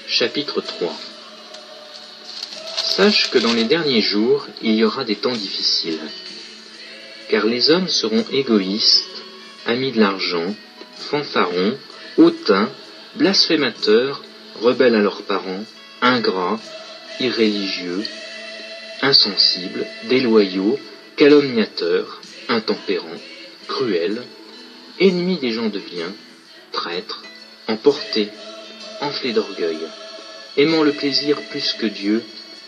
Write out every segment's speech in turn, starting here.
Chapitre 3. Sache que dans les derniers jours, il y aura des temps difficiles. Car les hommes seront égoïstes, amis de l'argent, fanfarons, hautains, blasphémateurs, rebelles à leurs parents, ingrats, irréligieux, insensibles, déloyaux, calomniateurs, intempérants, cruels, ennemis des gens de bien, traîtres, emportés, enflés d'orgueil, aimant le plaisir plus que Dieu,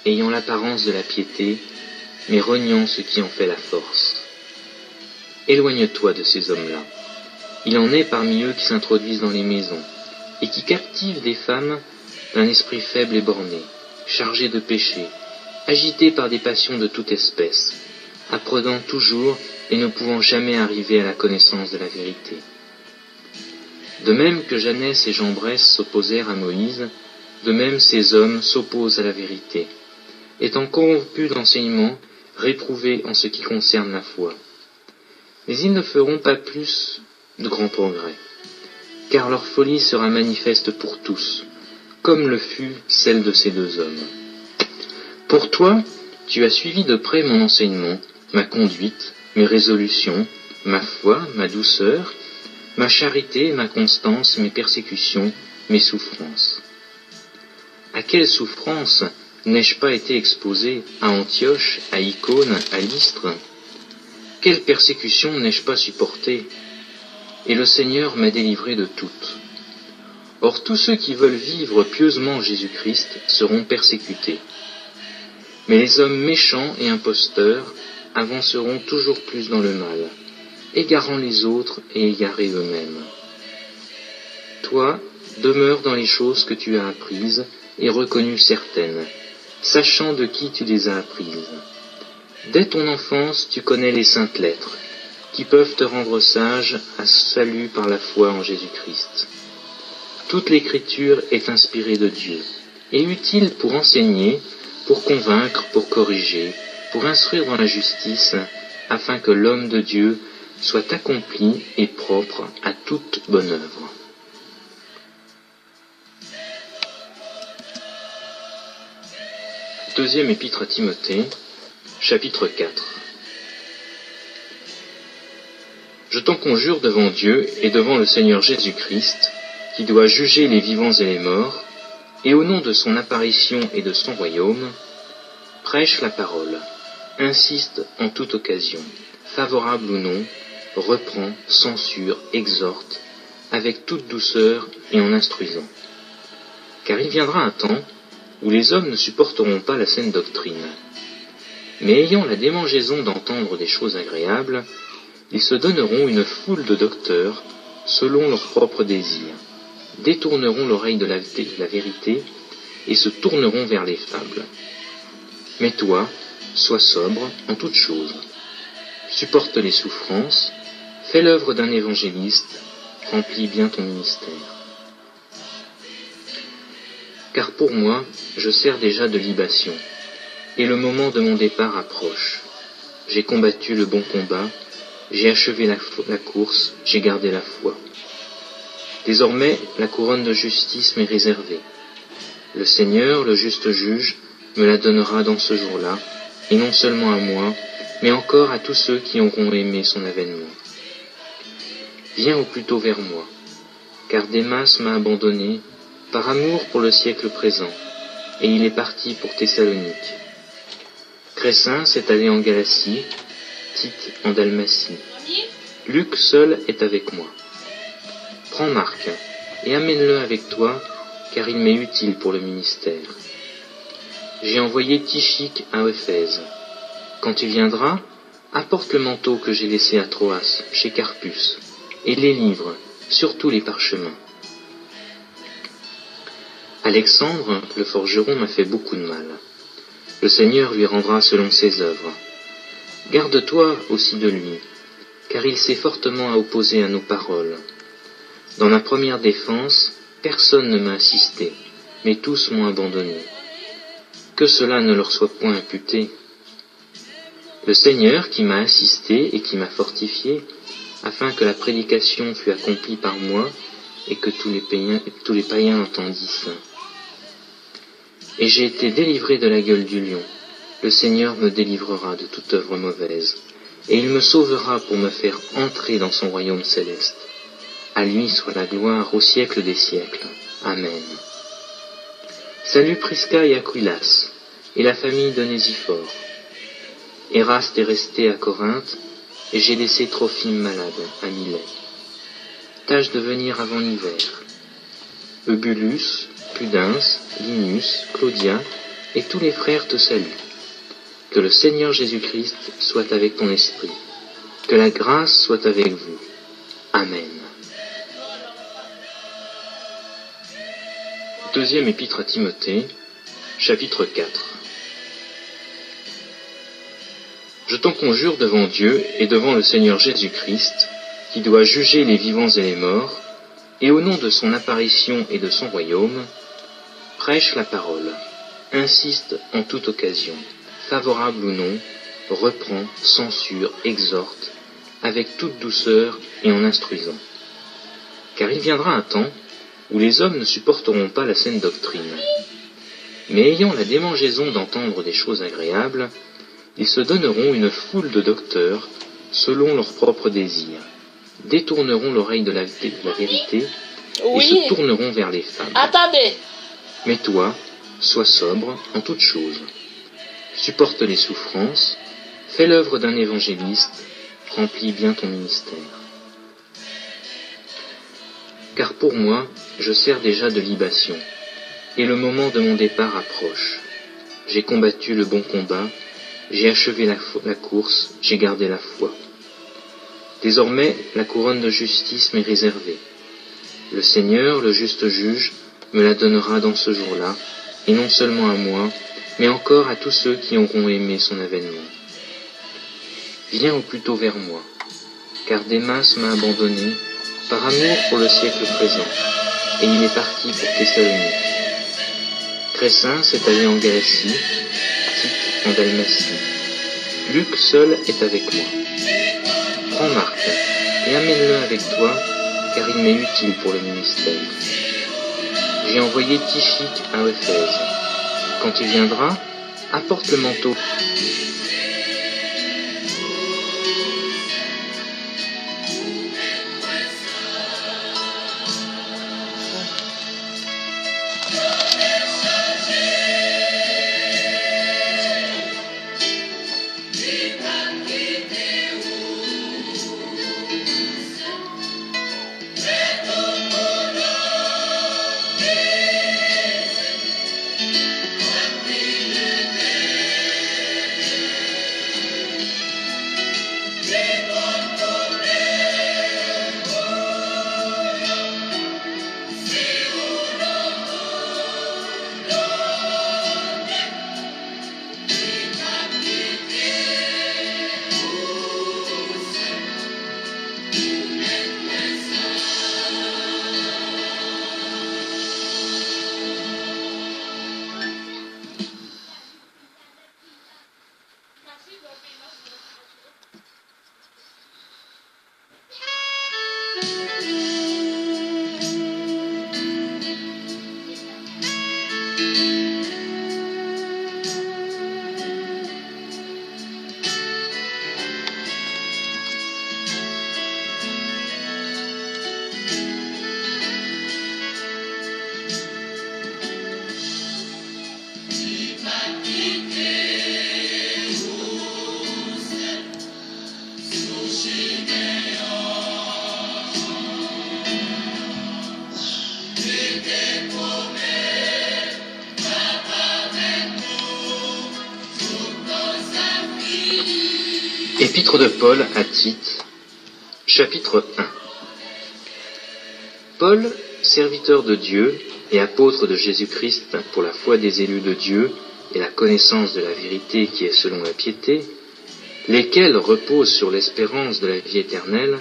ayant l'apparence de la piété, mais reniant ce qui en fait la force. Éloigne-toi de ces hommes-là. Il en est parmi eux qui s'introduisent dans les maisons, et qui captivent des femmes d'un esprit faible et borné, chargés de péché, agités par des passions de toute espèce, apprenant toujours et ne pouvant jamais arriver à la connaissance de la vérité. De même que Janès et Jambres s'opposèrent à Moïse, de même ces hommes s'opposent à la vérité, étant corrompus d'enseignement, réprouvés en ce qui concerne la foi. Mais ils ne feront pas plus de grands progrès, car leur folie sera manifeste pour tous, comme le fut celle de ces deux hommes. Pour toi, tu as suivi de près mon enseignement, ma conduite, mes résolutions, ma foi, ma douceur, ma charité, ma constance, mes persécutions, mes souffrances. À quelles souffrances n'ai-je pas été exposé à Antioche, à Icône, à Lystre? Quelles persécutions n'ai-je pas supportées? Et le Seigneur m'a délivré de toutes. Or tous ceux qui veulent vivre pieusement Jésus-Christ seront persécutés. Mais les hommes méchants et imposteurs avanceront toujours plus dans le mal, égarant les autres et égarés eux-mêmes. Toi, demeure dans les choses que tu as apprises et reconnues certaines, sachant de qui tu les as apprises. Dès ton enfance, tu connais les saintes lettres, qui peuvent te rendre sage à salut par la foi en Jésus-Christ. Toute l'écriture est inspirée de Dieu, et utile pour enseigner, pour convaincre, pour corriger, pour instruire dans la justice, afin que l'homme de Dieu soit accompli et propre à toute bonne œuvre. Deuxième épître à Timothée, chapitre 4. Je t'en conjure devant Dieu et devant le Seigneur Jésus-Christ, qui doit juger les vivants et les morts, et au nom de son apparition et de son royaume, prêche la parole, insiste en toute occasion, favorable ou non, reprend, censure, exhorte, avec toute douceur et en instruisant. Car il viendra un temps où les hommes ne supporteront pas la saine doctrine. Mais ayant la démangeaison d'entendre des choses agréables, ils se donneront une foule de docteurs, selon leurs propres désirs, détourneront l'oreille de la vérité et se tourneront vers les fables. Mais toi, sois sobre en toutes choses. Supporte les souffrances, fais l'œuvre d'un évangéliste, remplis bien ton ministère. Car pour moi, je sers déjà de libation, et le moment de mon départ approche. J'ai combattu le bon combat, j'ai achevé la course, j'ai gardé la foi. Désormais, la couronne de justice m'est réservée. Le Seigneur, le juste juge, me la donnera dans ce jour-là, et non seulement à moi, mais encore à tous ceux qui auront aimé son avènement. Viens au plus tôt vers moi, car Démas m'a abandonné, par amour pour le siècle présent, et il est parti pour Thessalonique. Crescens s'est allé en Galatie, Tite en Dalmatie. Luc seul est avec moi. Prends Marc, et amène-le avec toi, car il m'est utile pour le ministère. J'ai envoyé Tychique à Éphèse. Quand tu viendras, apporte le manteau que j'ai laissé à Troas, chez Carpus, et les livres, surtout les parchemins. Alexandre, le forgeron, m'a fait beaucoup de mal. Le Seigneur lui rendra selon ses œuvres. Garde-toi aussi de lui, car il s'est fortement opposé à nos paroles. Dans ma première défense, personne ne m'a assisté, mais tous m'ont abandonné. Que cela ne leur soit point imputé. Le Seigneur qui m'a assisté et qui m'a fortifié, afin que la prédication fût accomplie par moi et que tous les païens l'entendissent. et j'ai été délivré de la gueule du lion. Le Seigneur me délivrera de toute œuvre mauvaise, et il me sauvera pour me faire entrer dans son royaume céleste. À lui soit la gloire au siècle des siècles. Amen. Salut Prisca et Aquilas, et la famille d'Onésiphore. Éraste est resté à Corinthe, et j'ai laissé Trophime malade à Milet. Tâche de venir avant l'hiver. Eubulus, Pudens, Linus, Claudia, et tous les frères te saluent. Que le Seigneur Jésus-Christ soit avec ton esprit. Que la grâce soit avec vous. Amen. Deuxième épître à Timothée, chapitre 4. Je t'en conjure devant Dieu et devant le Seigneur Jésus-Christ, qui doit juger les vivants et les morts, et au nom de son apparition et de son royaume, prêche la parole, insiste en toute occasion, favorable ou non, reprend, censure, exhorte, avec toute douceur et en instruisant. Car il viendra un temps où les hommes ne supporteront pas la saine doctrine. Mais ayant la démangeaison d'entendre des choses agréables, ils se donneront une foule de docteurs selon leurs propres désirs, détourneront l'oreille de la vérité et se tourneront vers les femmes. Attendez. Mais toi, sois sobre en toutes choses. Supporte les souffrances, fais l'œuvre d'un évangéliste, remplis bien ton ministère. Car pour moi, je sers déjà de libation, et le moment de mon départ approche. J'ai combattu le bon combat, j'ai achevé la course, j'ai gardé la foi. Désormais, la couronne de justice m'est réservée. Le Seigneur, le juste juge, me la donnera dans ce jour-là, et non seulement à moi, mais encore à tous ceux qui auront aimé son avènement. Viens au plus tôt vers moi, car Démas m'a abandonné, par amour pour le siècle présent, et il est parti pour Thessalonique. Crescens s'est allé en Galatie, Tite en Dalmatie. Luc seul est avec moi. Prends Marc, et amène-le avec toi, car il m'est utile pour le ministère. J'ai envoyé Tychique à Éphèse. Quand il viendra, apporte le manteau. Épître de Paul à Tite, chapitre 1. Paul, serviteur de Dieu et apôtre de Jésus-Christ pour la foi des élus de Dieu et la connaissance de la vérité qui est selon la piété, lesquels reposent sur l'espérance de la vie éternelle,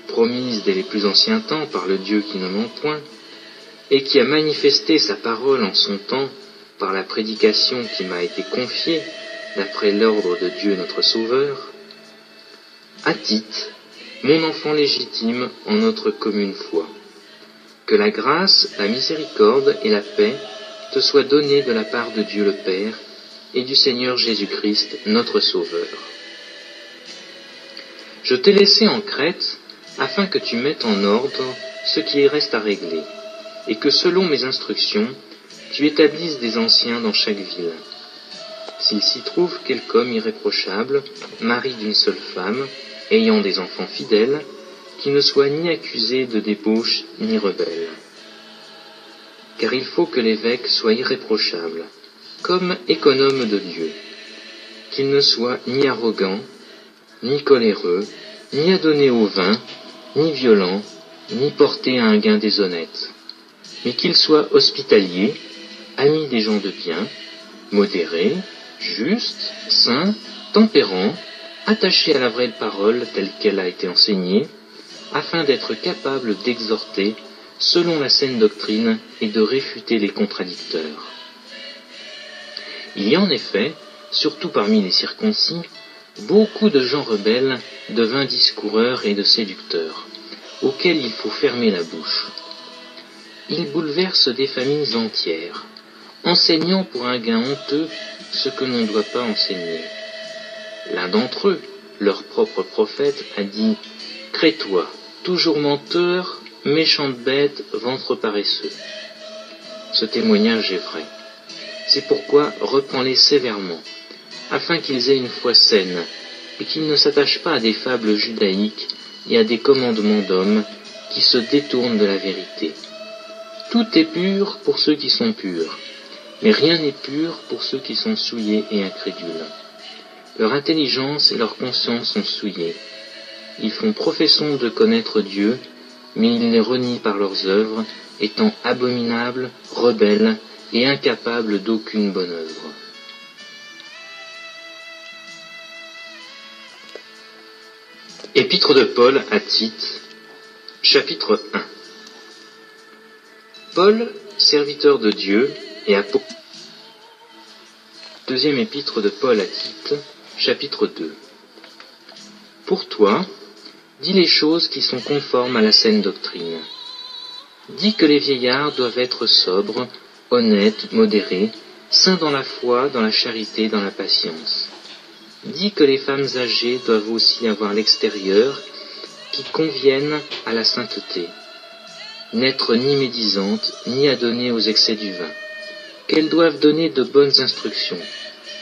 promise dès les plus anciens temps par le Dieu qui ne ment point, et qui a manifesté sa parole en son temps par la prédication qui m'a été confiée d'après l'ordre de Dieu notre Sauveur, à Tite, mon enfant légitime en notre commune foi. Que la grâce, la miséricorde et la paix te soit donnée de la part de Dieu le Père et du Seigneur Jésus-Christ, notre Sauveur. Je t'ai laissé en Crète afin que tu mettes en ordre ce qui reste à régler, et que selon mes instructions, tu établisses des anciens dans chaque ville. S'il s'y trouve quelque homme irréprochable, mari d'une seule femme, ayant des enfants fidèles, qui ne soit ni accusé de débauche ni rebelle. Car il faut que l'évêque soit irréprochable, comme économe de Dieu, qu'il ne soit ni arrogant, ni coléreux, ni adonné au vin, ni violent, ni porté à un gain déshonnête, mais qu'il soit hospitalier, ami des gens de bien, modéré, juste, saint, tempérant, attaché à la vraie parole telle qu'elle a été enseignée, afin d'être capable d'exhorter selon la saine doctrine et de réfuter les contradicteurs. Il y a en effet, surtout parmi les circoncis, beaucoup de gens rebelles, de vains discoureurs et de séducteurs, auxquels il faut fermer la bouche. Ils bouleversent des familles entières, enseignant pour un gain honteux ce que l'on ne doit pas enseigner. L'un d'entre eux, leur propre prophète, a dit « Crétois, toujours menteur, méchante bête, ventre paresseux ». Ce témoignage est vrai. C'est pourquoi reprends-les sévèrement, afin qu'ils aient une foi saine, et qu'ils ne s'attachent pas à des fables judaïques et à des commandements d'hommes qui se détournent de la vérité. Tout est pur pour ceux qui sont purs, mais rien n'est pur pour ceux qui sont souillés et incrédules. Leur intelligence et leur conscience sont souillées. Ils font profession de connaître Dieu, mais ils les renient par leurs œuvres, étant abominables, rebelles et incapables d'aucune bonne œuvre. Épître de Paul à Tite, chapitre 1. Paul, serviteur de Dieu et apôtre. Deuxième épître de Paul à Tite, chapitre 2. Pour toi, dis les choses qui sont conformes à la saine doctrine. Dis que les vieillards doivent être sobres, honnêtes, modérés, saints dans la foi, dans la charité, dans la patience. Dis que les femmes âgées doivent aussi avoir l'extérieur qui convienne à la sainteté, n'être ni médisantes, ni adonnées aux excès du vin, qu'elles doivent donner de bonnes instructions,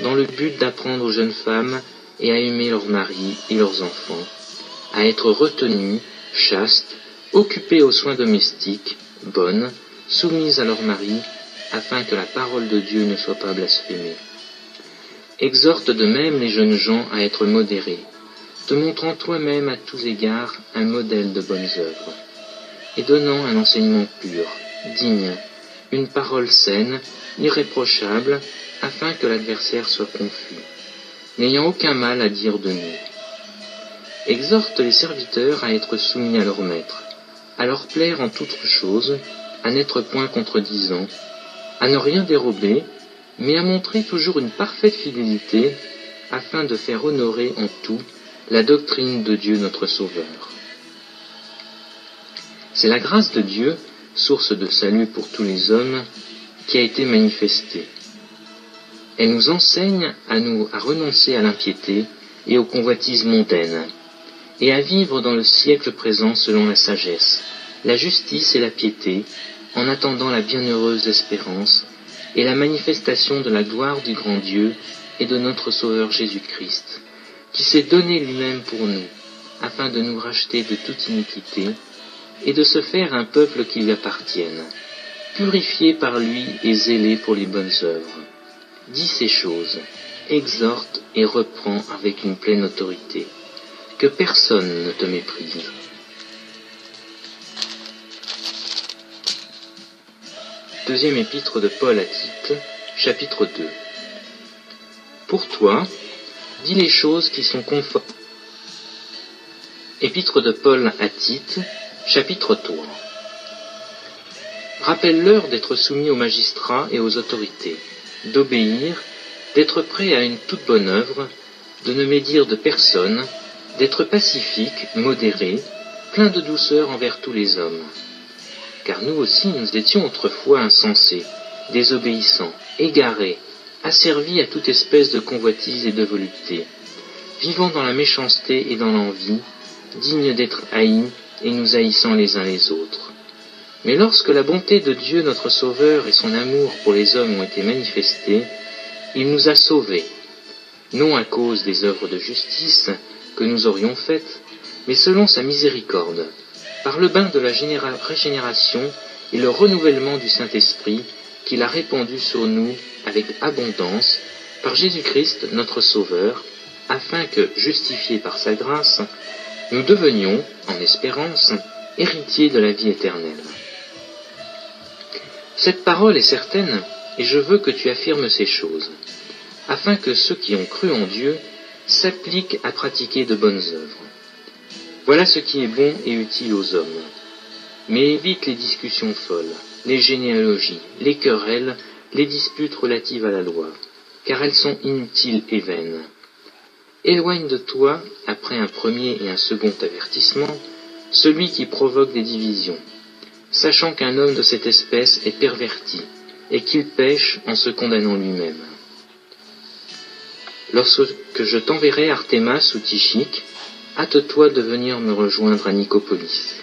dans le but d'apprendre aux jeunes femmes et à aimer leurs maris et leurs enfants, à être retenues, chastes, occupées aux soins domestiques, bonnes, soumises à leurs maris, afin que la parole de Dieu ne soit pas blasphémée. Exhorte de même les jeunes gens à être modérés, te montrant toi-même à tous égards un modèle de bonnes œuvres, et donnant un enseignement pur, digne, une parole saine, irréprochable, afin que l'adversaire soit confus, n'ayant aucun mal à dire de nous. Exhorte les serviteurs à être soumis à leur maître, à leur plaire en toutes choses, à n'être point contredisants, à ne rien dérober, mais à montrer toujours une parfaite fidélité, afin de faire honorer en tout la doctrine de Dieu notre Sauveur. C'est la grâce de Dieu, source de salut pour tous les hommes, qui a été manifestée. Elle nous enseigne à renoncer à l'impiété et aux convoitises mondaines, et à vivre dans le siècle présent selon la sagesse, la justice et la piété, en attendant la bienheureuse espérance et la manifestation de la gloire du grand Dieu et de notre Sauveur Jésus-Christ, qui s'est donné lui-même pour nous, afin de nous racheter de toute iniquité, et de se faire un peuple qui lui appartienne, purifié par lui et zélé pour les bonnes œuvres. Dis ces choses, exhorte et reprends avec une pleine autorité, que personne ne te méprise. Deuxième épître de Paul à Tite, chapitre 2. Pour toi, dis les choses qui sont conformes. Épître de Paul à Tite, chapitre 3. Rappelle-leur d'être soumis aux magistrats et aux autorités, d'obéir, d'être prêt à une toute bonne œuvre, de ne médire de personne, d'être pacifique, modéré, plein de douceur envers tous les hommes. Car nous aussi nous étions autrefois insensés, désobéissants, égarés, asservis à toute espèce de convoitise et de volupté, vivant dans la méchanceté et dans l'envie, dignes d'être haïs et nous haïssant les uns les autres. Mais lorsque la bonté de Dieu notre Sauveur et son amour pour les hommes ont été manifestés, il nous a sauvés, non à cause des œuvres de justice que nous aurions faites, mais selon sa miséricorde, par le bain de la régénération et le renouvellement du Saint-Esprit qu'il a répandu sur nous avec abondance par Jésus-Christ notre Sauveur, afin que, justifiés par sa grâce, nous devenions, en espérance, héritiers de la vie éternelle. Cette parole est certaine, et je veux que tu affirmes ces choses, afin que ceux qui ont cru en Dieu s'appliquent à pratiquer de bonnes œuvres. Voilà ce qui est bon et utile aux hommes. Mais évite les discussions folles, les généalogies, les querelles, les disputes relatives à la loi, car elles sont inutiles et vaines. Éloigne de toi, après un premier et un second avertissement, celui qui provoque des divisions, sachant qu'un homme de cette espèce est perverti, et qu'il pêche en se condamnant lui-même. Lorsque je t'enverrai Artémas ou Tychique, hâte-toi de venir me rejoindre à Nicopolis,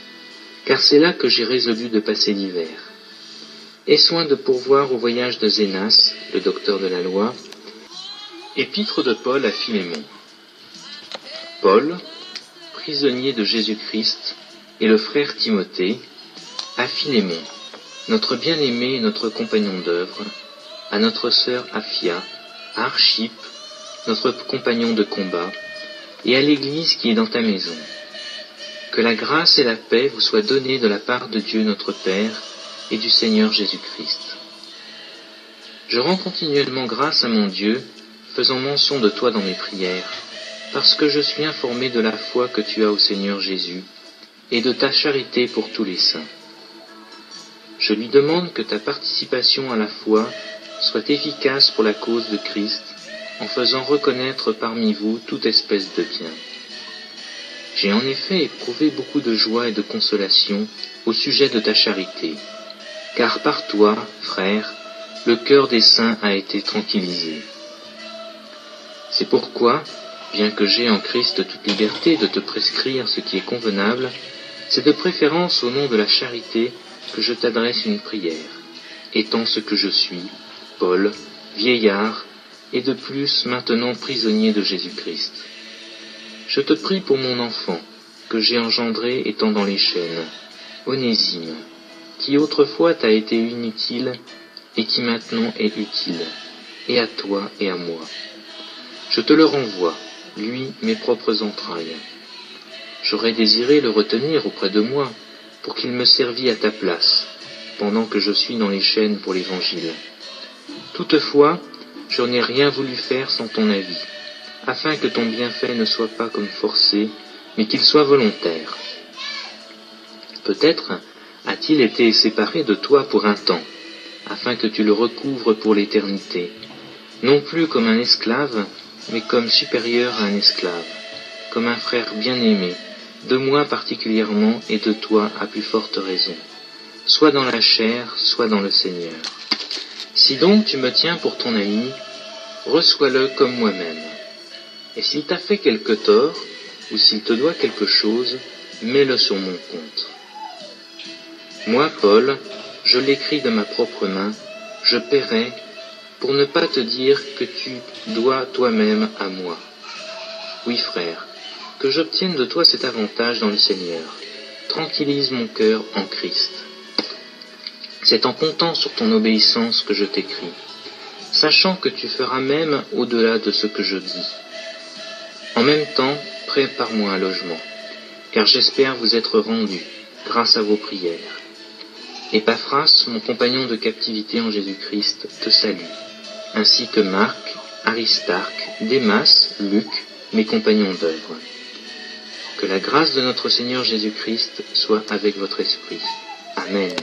car c'est là que j'ai résolu de passer l'hiver. Aie soin de pourvoir au voyage de Zénas, le docteur de la loi. Épître de Paul à Philémon. Paul, prisonnier de Jésus-Christ, et le frère Timothée, à Philémon, notre bien-aimé et notre compagnon d'œuvre, à notre sœur Aphia, à Archippe, notre compagnon de combat, et à l'Église qui est dans ta maison. Que la grâce et la paix vous soient données de la part de Dieu notre Père et du Seigneur Jésus-Christ. Je rends continuellement grâce à mon Dieu, faisant mention de toi dans mes prières, parce que je suis informé de la foi que tu as au Seigneur Jésus, et de ta charité pour tous les saints. Je lui demande que ta participation à la foi soit efficace pour la cause de Christ, en faisant reconnaître parmi vous toute espèce de bien. J'ai en effet éprouvé beaucoup de joie et de consolation au sujet de ta charité, car par toi, frère, le cœur des saints a été tranquillisé. C'est pourquoi, bien que j'aie en Christ toute liberté de te prescrire ce qui est convenable, c'est de préférence au nom de la charité que je t'adresse une prière, étant ce que je suis, Paul, vieillard, et de plus maintenant prisonnier de Jésus-Christ. Je te prie pour mon enfant, que j'ai engendré étant dans les chaînes, Onésime, qui autrefois t'a été inutile, et qui maintenant est utile, et à toi et à moi. Je te le renvoie, lui, mes propres entrailles. J'aurais désiré le retenir auprès de moi, pour qu'il me servît à ta place, pendant que je suis dans les chaînes pour l'Évangile. Toutefois, je n'ai rien voulu faire sans ton avis, afin que ton bienfait ne soit pas comme forcé, mais qu'il soit volontaire. Peut-être a-t-il été séparé de toi pour un temps, afin que tu le recouvres pour l'éternité, non plus comme un esclave, mais comme supérieur à un esclave, comme un frère bien-aimé, de moi particulièrement et de toi à plus forte raison, soit dans la chair, soit dans le Seigneur. Si donc tu me tiens pour ton ami, reçois-le comme moi-même. Et s'il t'a fait quelque tort, ou s'il te doit quelque chose, mets-le sur mon compte. Moi, Paul, je l'écris de ma propre main, je paierai, pour ne pas te dire que tu dois toi-même à moi. Oui, frère, que j'obtienne de toi cet avantage dans le Seigneur. Tranquillise mon cœur en Christ. C'est en comptant sur ton obéissance que je t'écris, sachant que tu feras même au-delà de ce que je dis. En même temps, prépare-moi un logement, car j'espère vous être rendu, grâce à vos prières. Épaphras, mon compagnon de captivité en Jésus-Christ, te salue, ainsi que Marc, Aristarque, Démas, Luc, mes compagnons d'œuvre. Que la grâce de notre Seigneur Jésus-Christ soit avec votre esprit. Amen.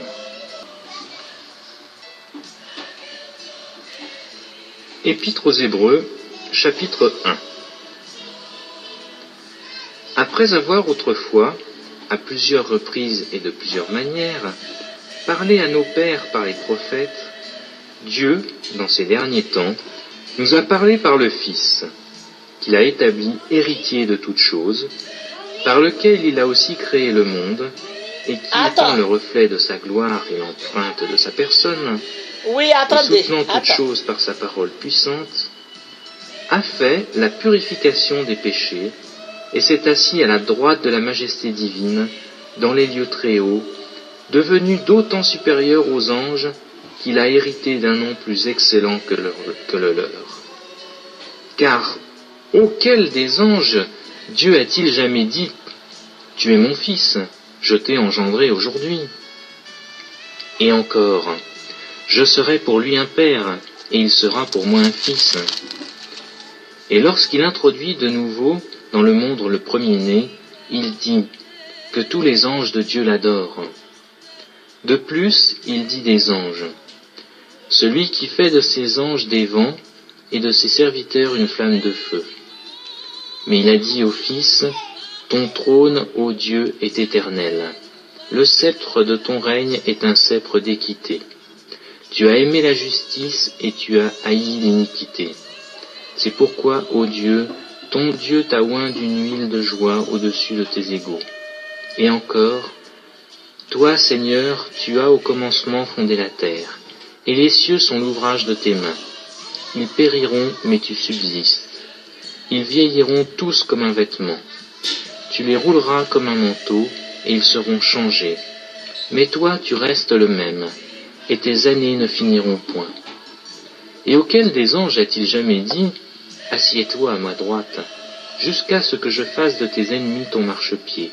Épître aux Hébreux, chapitre 1. Après avoir autrefois, à plusieurs reprises et de plusieurs manières, parlé à nos pères par les prophètes, Dieu, dans ces derniers temps, nous a parlé par le Fils, qu'il a établi héritier de toutes choses, par lequel il a aussi créé le monde, et qui étant le reflet de sa gloire et l'empreinte de sa personne, et soutenant toutes choses par sa parole puissante, a fait la purification des péchés, et s'est assis à la droite de la majesté divine, dans les lieux très hauts, devenu d'autant supérieur aux anges qu'il a hérité d'un nom plus excellent que le leur. Car auquel des anges Dieu a-t-il jamais dit « Tu es mon fils, je t'ai engendré aujourd'hui » Et encore « Je serai pour lui un père, et il sera pour moi un fils » Et lorsqu'il introduit de nouveau dans le monde le premier-né, il dit que tous les anges de Dieu l'adorent. De plus, il dit des anges. Celui qui fait de ses anges des vents et de ses serviteurs une flamme de feu. Mais il a dit au Fils, ton trône, ô Dieu, est éternel. Le sceptre de ton règne est un sceptre d'équité. Tu as aimé la justice et tu as haï l'iniquité. C'est pourquoi, ô Dieu, ton Dieu t'a oint d'une huile de joie au-dessus de tes égaux. Et encore, toi, Seigneur, tu as au commencement fondé la terre, et les cieux sont l'ouvrage de tes mains. Ils périront, mais tu subsistes. Ils vieilliront tous comme un vêtement. Tu les rouleras comme un manteau, et ils seront changés. Mais toi, tu restes le même, et tes années ne finiront point. Et auquel des anges a-t-il jamais dit « Assieds-toi à ma droite, jusqu'à ce que je fasse de tes ennemis ton marchepied »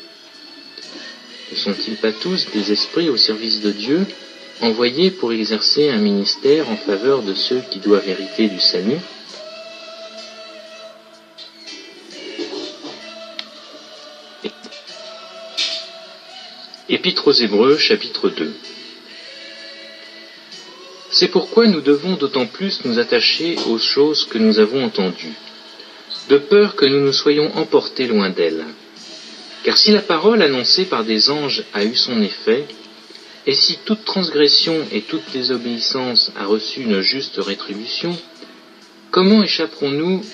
Ne sont-ils pas tous des esprits au service de Dieu, envoyés pour exercer un ministère en faveur de ceux qui doivent hériter du salut? Épître aux Hébreux, chapitre 2. C'est pourquoi nous devons d'autant plus nous attacher aux choses que nous avons entendues, de peur que nous ne soyons emportés loin d'elles. Car si la parole annoncée par des anges a eu son effet, et si toute transgression et toute désobéissance a reçu une juste rétribution, comment échapperons-nous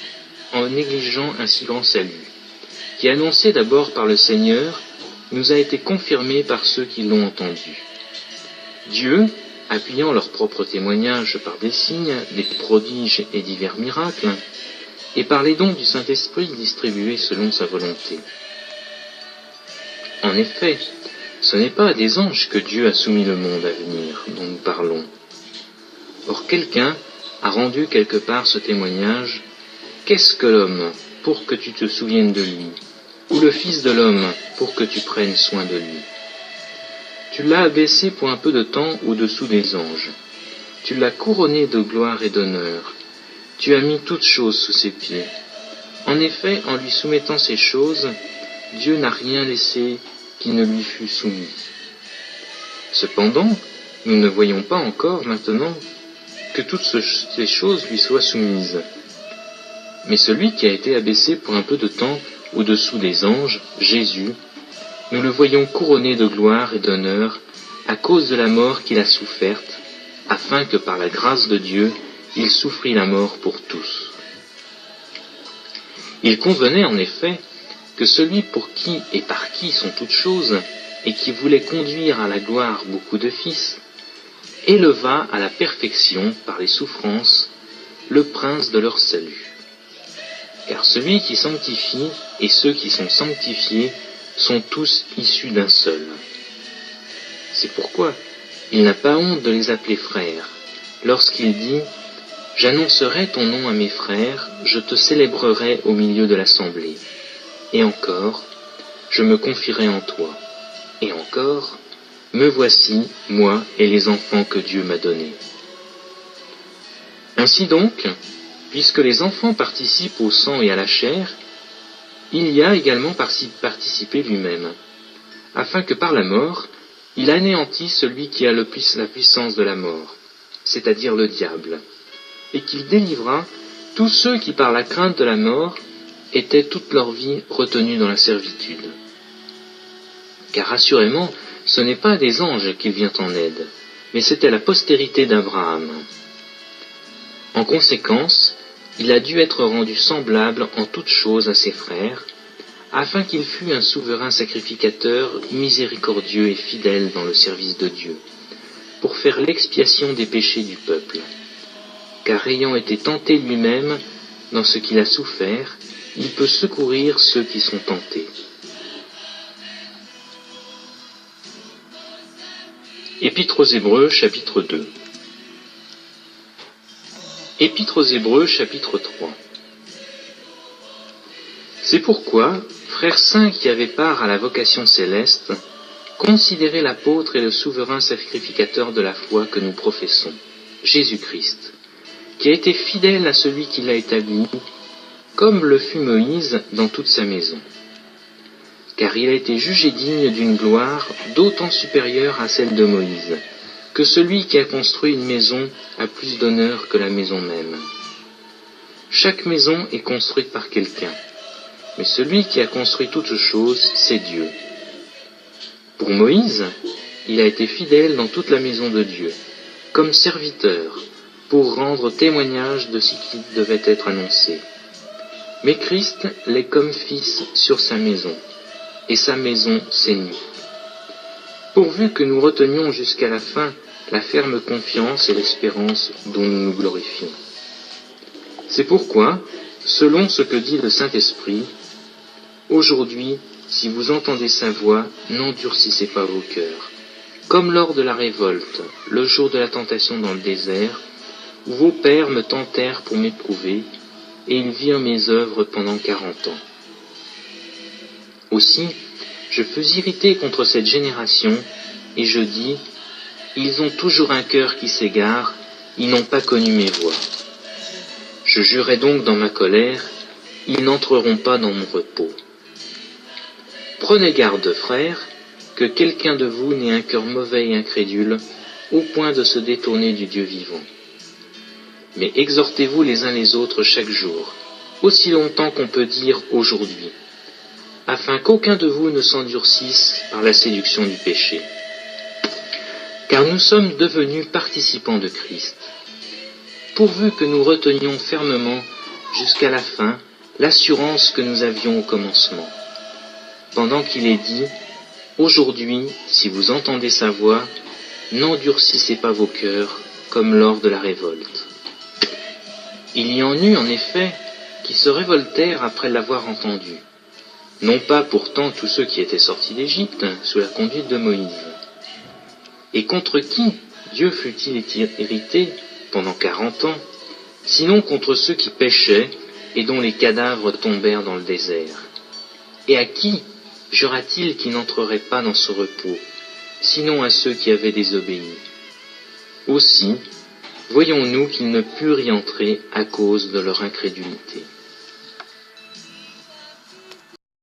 en négligeant un si grand salut, qui annoncé d'abord par le Seigneur, nous a été confirmé par ceux qui l'ont entendu. Dieu, appuyant leur propre témoignage par des signes, des prodiges et divers miracles, et par les dons du Saint-Esprit distribués selon sa volonté. En effet, ce n'est pas à des anges que Dieu a soumis le monde à venir, dont nous parlons. Or quelqu'un a rendu quelque part ce témoignage, « Qu'est-ce que l'homme pour que tu te souviennes de lui, ou le Fils de l'homme pour que tu prennes soin de lui ?» Tu l'as abaissé pour un peu de temps au-dessous des anges. Tu l'as couronné de gloire et d'honneur. Tu as mis toutes choses sous ses pieds. En effet, en lui soumettant ces choses, Dieu n'a rien laissé qui ne lui fût soumis. Cependant, nous ne voyons pas encore maintenant que toutes ces choses lui soient soumises. Mais celui qui a été abaissé pour un peu de temps au-dessous des anges, Jésus, nous le voyons couronné de gloire et d'honneur à cause de la mort qu'il a soufferte, afin que par la grâce de Dieu, il souffrit la mort pour tous. Il convenait en effet que celui pour qui et par qui sont toutes choses, et qui voulait conduire à la gloire beaucoup de fils, éleva à la perfection par les souffrances le prince de leur salut. Car celui qui sanctifie et ceux qui sont sanctifiés sont tous issus d'un seul. C'est pourquoi il n'a pas honte de les appeler frères, lorsqu'il dit « J'annoncerai ton nom à mes frères, je te célébrerai au milieu de l'assemblée. Et encore, je me confierai en toi. Et encore, me voici, moi et les enfants que Dieu m'a donnés. » Ainsi donc, puisque les enfants participent au sang et à la chair, il y a également participé lui-même, afin que par la mort, il anéantisse celui qui a la puissance de la mort, c'est-à-dire le diable, et qu'il délivra tous ceux qui par la crainte de la mort étaient toute leur vie retenus dans la servitude. Car assurément, ce n'est pas des anges qu'il vient en aide, mais c'était la postérité d'Abraham. En conséquence, il a dû être rendu semblable en toutes choses à ses frères, afin qu'il fût un souverain sacrificateur miséricordieux et fidèle dans le service de Dieu, pour faire l'expiation des péchés du peuple. Car ayant été tenté lui-même dans ce qu'il a souffert, il peut secourir ceux qui sont tentés. Épître aux Hébreux, chapitre 2. Épître aux Hébreux, chapitre 3. C'est pourquoi, frères saints qui avaient part à la vocation céleste, considérez l'apôtre et le souverain sacrificateur de la foi que nous professons, Jésus-Christ, qui a été fidèle à celui qui l'a établi, comme le fut Moïse dans toute sa maison. Car il a été jugé digne d'une gloire d'autant supérieure à celle de Moïse, que celui qui a construit une maison a plus d'honneur que la maison même. Chaque maison est construite par quelqu'un, mais celui qui a construit toutes choses, c'est Dieu. Pour Moïse, il a été fidèle dans toute la maison de Dieu, comme serviteur, pour rendre témoignage de ce qui devait être annoncé. Mais Christ l'est comme fils sur sa maison, et sa maison c'est nous. Pourvu que nous retenions jusqu'à la fin la ferme confiance et l'espérance dont nous nous glorifions. C'est pourquoi, selon ce que dit le Saint-Esprit, aujourd'hui, si vous entendez sa voix, n'endurcissez pas vos cœurs, comme lors de la révolte, le jour de la tentation dans le désert, où vos pères me tentèrent pour m'éprouver, et ils virent mes œuvres pendant 40 ans. Aussi, je fus irrité contre cette génération, et je dis, ils ont toujours un cœur qui s'égare, ils n'ont pas connu mes voies. Je jurai donc dans ma colère, ils n'entreront pas dans mon repos. Prenez garde, frères, que quelqu'un de vous n'ait un cœur mauvais et incrédule, au point de se détourner du Dieu vivant. Mais exhortez-vous les uns les autres chaque jour, aussi longtemps qu'on peut dire aujourd'hui, afin qu'aucun de vous ne s'endurcisse par la séduction du péché. Car nous sommes devenus participants de Christ, pourvu que nous retenions fermement jusqu'à la fin l'assurance que nous avions au commencement. Pendant qu'il est dit, aujourd'hui, si vous entendez sa voix, n'endurcissez pas vos cœurs comme lors de la révolte. Il y en eut en effet qui se révoltèrent après l'avoir entendu, non pas pourtant tous ceux qui étaient sortis d'Égypte sous la conduite de Moïse. Et contre qui Dieu fut-il irrité pendant 40 ans, sinon contre ceux qui péchaient et dont les cadavres tombèrent dans le désert? Et à qui jura-t-il qui n'entrerait pas dans ce repos, sinon à ceux qui avaient désobéi? Aussi, voyons-nous qu'ils ne purent y entrer à cause de leur incrédulité.